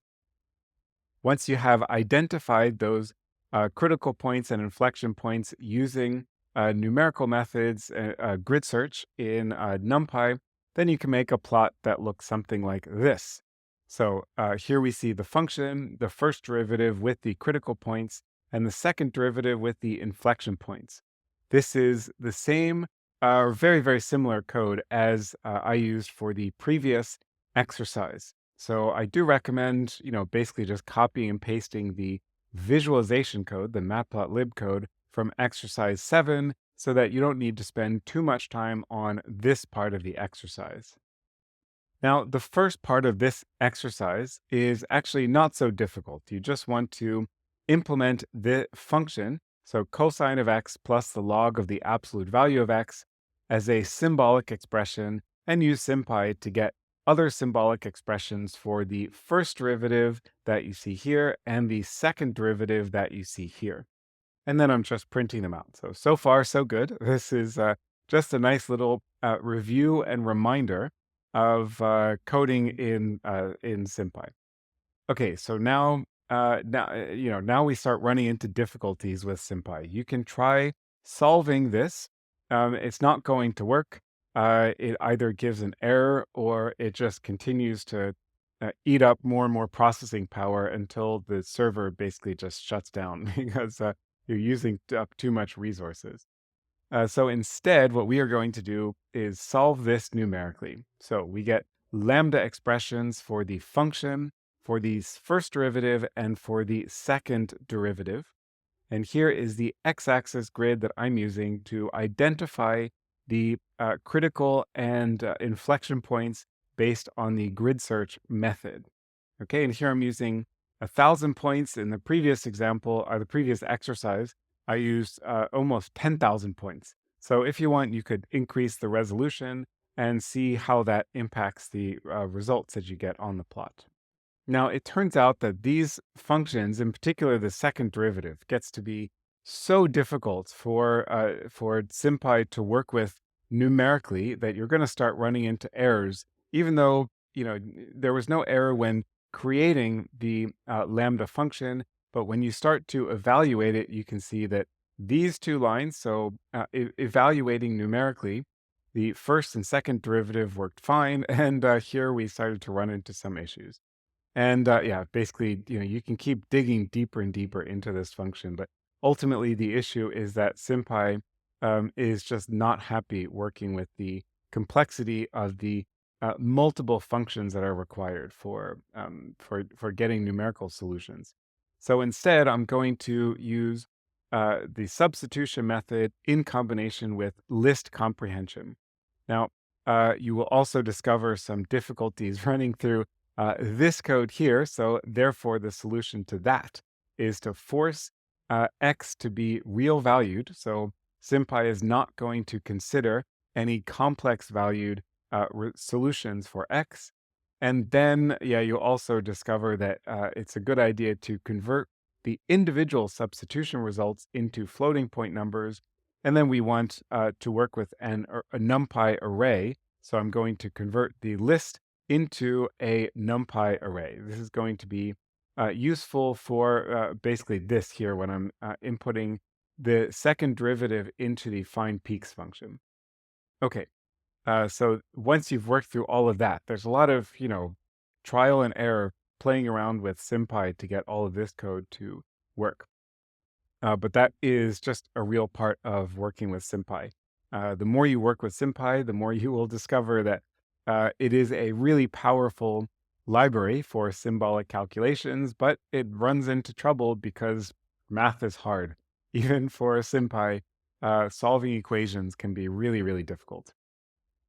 Speaker 1: Once you have identified those critical points and inflection points using numerical methods, grid search in NumPy, then you can make a plot that looks something like this. So here we see the function, the first derivative with the critical points, and the second derivative with the inflection points. This is the same, very, very similar code as I used for the previous exercise. So I do recommend, basically just copying and pasting the visualization code, the matplotlib code from exercise 7, so that you don't need to spend too much time on this part of the exercise. Now, the first part of this exercise is actually not so difficult. You just want to implement the function, so cosine of x plus the log of the absolute value of x, as a symbolic expression, and use SymPy to get other symbolic expressions for the first derivative that you see here and the second derivative that you see here. And then I'm just printing them out. So far, so good. This is just a nice little review and reminder of coding in SymPy. Okay, so now we start running into difficulties with SymPy. You can try solving this. It's not going to work. It either gives an error or it just continues to eat up more and more processing power until the server basically just shuts down because you're using up too much resources. So instead, what we are going to do is solve this numerically. So we get lambda expressions for the function, for the first derivative, and for the second derivative. And here is the x-axis grid that I'm using to identify the critical and inflection points based on the grid search method. Okay, and here I'm using 1,000 points. In the previous example, or the previous exercise, I used almost 10,000 points. So if you want, you could increase the resolution and see how that impacts the results that you get on the plot. Now, it turns out that these functions, in particular the second derivative, gets to be so difficult for SymPy to work with numerically that you're going to start running into errors, even though there was no error when creating the lambda function, but when you start to evaluate it, you can see that these two lines, so evaluating numerically, the first and second derivative worked fine, and here we started to run into some issues. And yeah, basically, you can keep digging deeper and deeper into this function, but ultimately the issue is that SymPy is just not happy working with the complexity of the multiple functions that are required for getting numerical solutions. So instead, I'm going to use the substitution method in combination with list comprehension. Now, you will also discover some difficulties running through this code here. So therefore, the solution to that is to force x to be real valued. So SymPy is not going to consider any complex valued solutions for x. And then, yeah, you'll also discover that it's a good idea to convert the individual substitution results into floating point numbers. And then we want to work with a NumPy array. So I'm going to convert the list into a NumPy array. This is going to be useful for basically this here when I'm inputting the second derivative into the find peaks function. Okay, so once you've worked through all of that, there's a lot of, trial and error playing around with SymPy to get all of this code to work. But that is just a real part of working with SymPy. The more you work with SymPy, the more you will discover that it is a really powerful library for symbolic calculations, but it runs into trouble because math is hard. Even for SymPy, solving equations can be really, really difficult.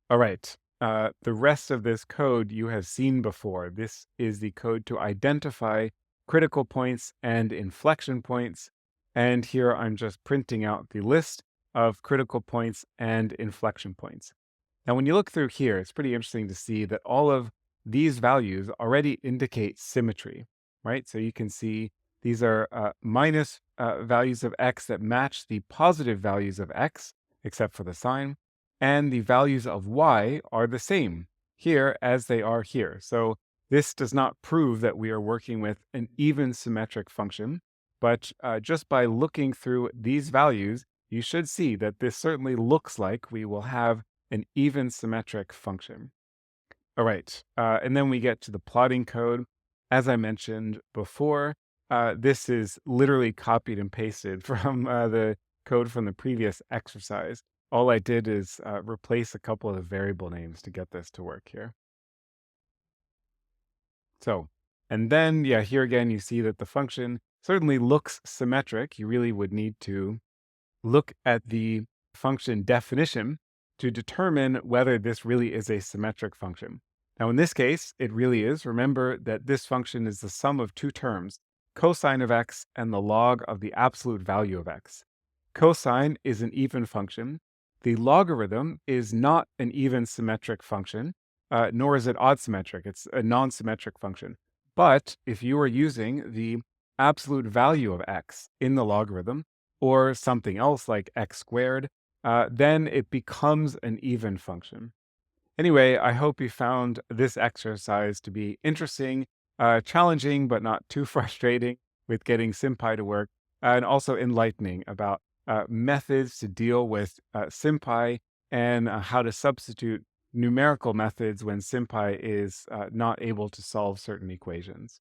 Speaker 1: All right. The rest of this code you have seen before. This is the code to identify critical points and inflection points. And here I'm just printing out the list of critical points and inflection points. Now, when you look through here, it's pretty interesting to see that all of these values already indicate symmetry, right? So you can see these are minus values of x that match the positive values of x, except for the sign, and the values of y are the same here as they are here. So this does not prove that we are working with an even symmetric function, but just by looking through these values, you should see that this certainly looks like we will have an even symmetric function. All right. And then we get to the plotting code. As I mentioned before, this is literally copied and pasted from the code from the previous exercise. All I did is replace a couple of the variable names to get this to work here. So, and then, yeah, here again, you see that the function certainly looks symmetric. You really would need to look at the function definition to determine whether this really is a symmetric function. Now, in this case, it really is. Remember that this function is the sum of two terms, cosine of x and the log of the absolute value of x. Cosine is an even function. The logarithm is not an even symmetric function, nor is it odd symmetric. It's a non-symmetric function. But if you are using the absolute value of x in the logarithm, or something else like x squared, then it becomes an even function. Anyway, I hope you found this exercise to be interesting, challenging, but not too frustrating with getting SymPy to work, and also enlightening about methods to deal with SymPy and how to substitute numerical methods when SymPy is not able to solve certain equations.